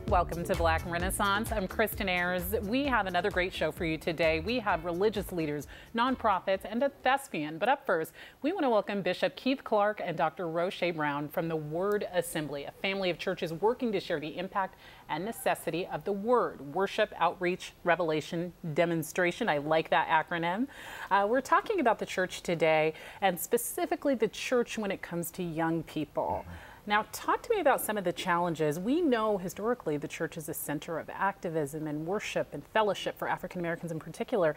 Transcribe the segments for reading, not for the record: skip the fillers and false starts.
Welcome to Black Renaissance. I'm Kristen Ayers. We have another great show for you today. We have religious leaders, nonprofits, and a thespian. But up first, we want to welcome Bishop Keith Clark and Dr. Roche Brown from the Word Assembly, a family of churches working to share the impact and necessity of the Word. Worship, outreach, revelation, demonstration. I like that acronym. We're talking about the church today, and specifically the church when it comes to young people. Now, talk to me about some of the challenges. We know historically the church is a center of activism and worship and fellowship for African Americans in particular,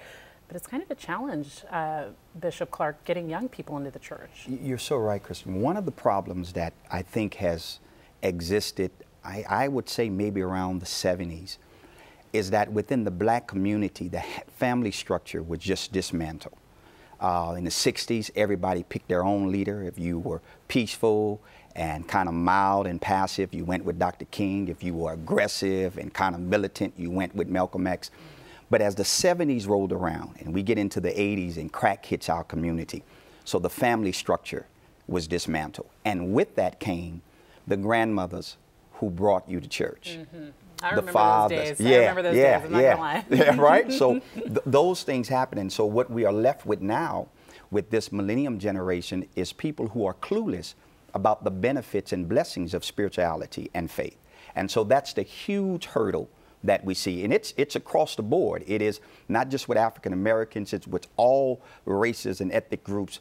but it's kind of a challenge, Bishop Clark, getting young people into the church. You're so right, Kristen. One of the problems that I think has existed, I would say maybe around the 70s, is that within the black community, the family structure was just dismantled. In the 60s, everybody picked their own leader. If you were peaceful and kind of mild and passive, you went with Dr. King. If you were aggressive and kind of militant, you went with Malcolm X. But as the 70s rolled around and we get into the 80s and crack hits our community, so the family structure was dismantled. And with that came the grandmothers who brought you to church. Mm-hmm. I remember those days. I remember those days, I'm not gonna lie. Yeah, right? So those things happen. And so what we are left with now with this millennium generation is people who are clueless about the benefits and blessings of spirituality and faith. And so that's the huge hurdle that we see. And it's across the board. It is not just with African Americans, it's with all races and ethnic groups.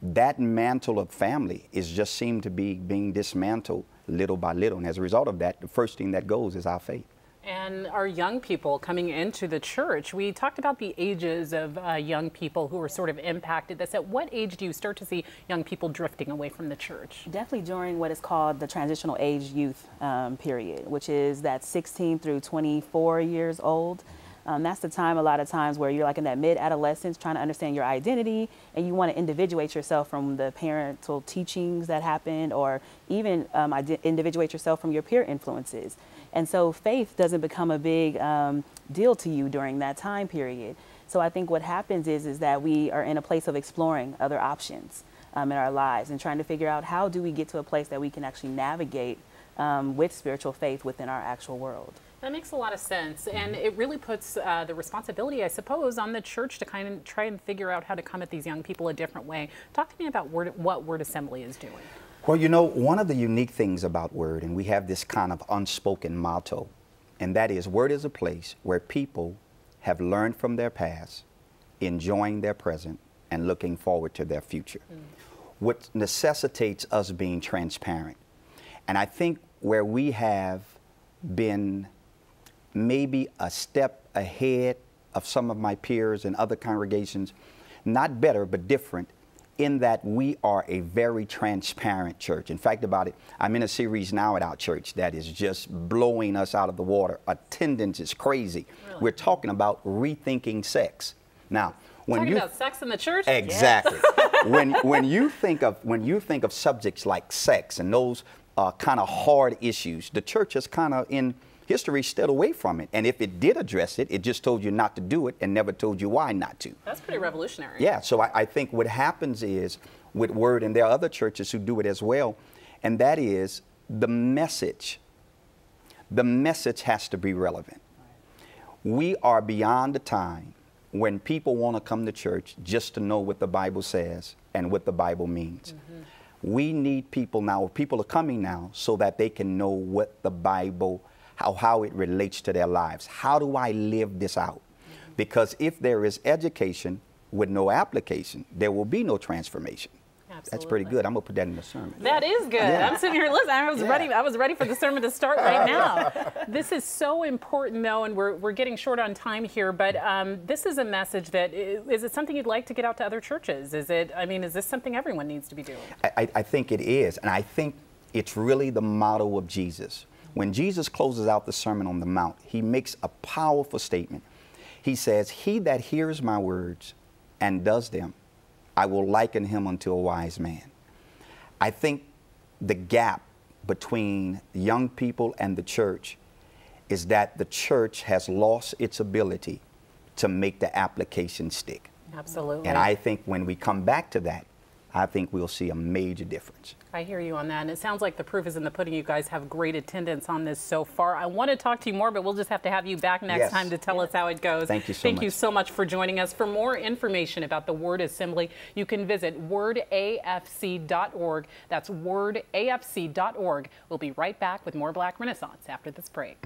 That mantle of family is just seemed to be being dismantled little by little. And as a result of that, the first thing that goes is our faith. And our young people coming into the church, we talked about the ages of young people who were sort of impacted. This, at what age do you start to see young people drifting away from the church? Definitely during what is called the transitional age youth period, which is that 16 through 24 years old. That's the time a lot of times where you're like in that mid-adolescence trying to understand your identity, and you want to individuate yourself from the parental teachings that happened, or even individuate yourself from your peer influences. And so faith doesn't become a big deal to you during that time period. So I think what happens is that we are in a place of exploring other options in our lives and trying to figure out how do we get to a place that we can actually navigate with spiritual faith within our actual world. That makes a lot of sense, and it really puts the responsibility, I suppose, on the church to kind of try and figure out how to come at these young people a different way. Talk to me about what Word Assembly is doing. Well, you know, one of the unique things about Word, and we have this kind of unspoken motto, and that is Word is a place where people have learned from their past, enjoying their present, and looking forward to their future. What necessitates us being transparent. And I think where we have been maybe a step ahead of some of my peers and other congregations, not better, but different, in that we are a very transparent church. In fact, about it, I'm in a series now at our church that is just blowing us out of the water. Attendance is crazy. Really? We're talking about rethinking sex. Now, when talking about sex in the church? Exactly. Yes. when you think of subjects like sex and those kind of hard issues, the church has kind of in history stayed away from it. And if it did address it, it just told you not to do it and never told you why not to. That's pretty revolutionary. Yeah, so I think what happens is with Word, and there are other churches who do it as well, and that is the message. The message has to be relevant. We are beyond the time when people want to come to church just to know what the Bible says and what the Bible means. We need people now, people are coming now so that they can know what the Bible, how it relates to their lives. How do I live this out? Because if there is education with no application, there will be no transformation. Absolutely. That's pretty good. I'm going to put that in the sermon. That is good. Yeah. I'm sitting here listening. I was ready for the sermon to start right now. This is so important, though, and we're getting short on time here, but this is a message that, is it something you'd like to get out to other churches? Is this something everyone needs to be doing? I think it is, and I think it's really the motto of Jesus. When Jesus closes out the Sermon on the Mount, he makes a powerful statement. He says, "He that hears my words and does them, I will liken him unto a wise man." I think the gap between young people and the church is that the church has lost its ability to make the application stick. Absolutely. And I think when we come back to that, I think we'll see a major difference. I hear you on that. And it sounds like the proof is in the pudding. You guys have great attendance on this so far. I want to talk to you more, but we'll just have to have you back next time to tell us how it goes. Thank you so much. Thank you so much for joining us. For more information about the Word Assembly, you can visit wordafc.org. That's wordafc.org. We'll be right back with more Black Renaissance after this break.